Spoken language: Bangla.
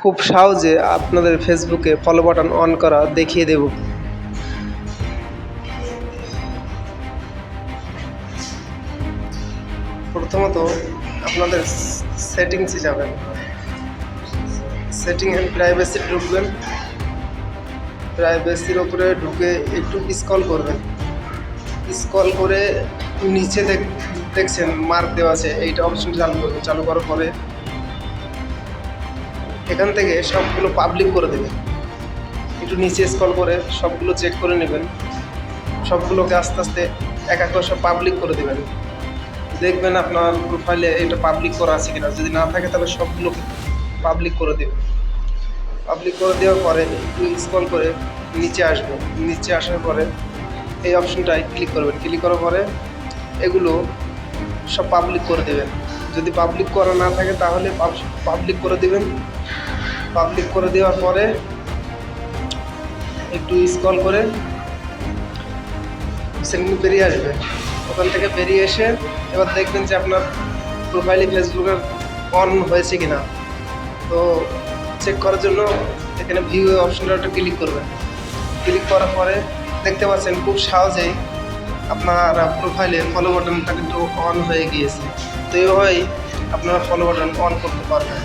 খুব সহজে আপনাদের ফেসবুকে ফলো বাটন অন করা দেখিয়ে দেব। প্রথমত আপনাদের সেটিংসে যাবেন, সেটিং অ্যান্ড প্রাইভেসি ঢুকবেন। প্রাইভেসির ওপরে ঢুকে একটু স্ক্রল করবেন, স্ক্রল করে নিচে দেখছেন মার্ক দেওয়া আছে, এইটা অপশন চালু করবেন। চালু করার পরে এখান থেকে সবগুলো পাবলিক করে দেবেন। একটু নিচে স্ক্রল করে সবগুলো চেক করে নেবেন, সবগুলোকে আস্তে আস্তে এক এক করে সব পাবলিক করে দেবেন। দেখবেন আপনার প্রোফাইলে এটা পাবলিক করা আছে কিনা, যদি না থাকে তাহলে সবগুলোকে পাবলিক করে দেবেন। পাবলিক করে দেওয়ার পরে একটু স্ক্রল করে নিচে আসবেন, নিচে আসার পরে এই অপশনটায় ক্লিক করবেন। ক্লিক করার পরে এগুলো সব পাবলিক করে দেবেন। যদি পাবলিক করা না থাকে তাহলে পাবলিক করে দেবেন। পাবলিক করে দেওয়ার পরে একটু স্ক্রল করে সেখানে বেরিয়ে আসবে। ওখান থেকে বেরিয়ে এসে এবার দেখবেন যে আপনার প্রোফাইলে ফেসবুকের অন হয়েছে কিনা। তো চেক করার জন্য এখানে ভিউ অপশনটা একটা ক্লিক করবেন। ক্লিক করার পরে দেখতে পাচ্ছেন খুব সহজেই আপনার প্রোফাইলে ফলো বাটনটা কিন্তু অন হয়ে গিয়েছে। তো এইভাবেই আপনারা ফলো বাটন অন করতে পারবেন।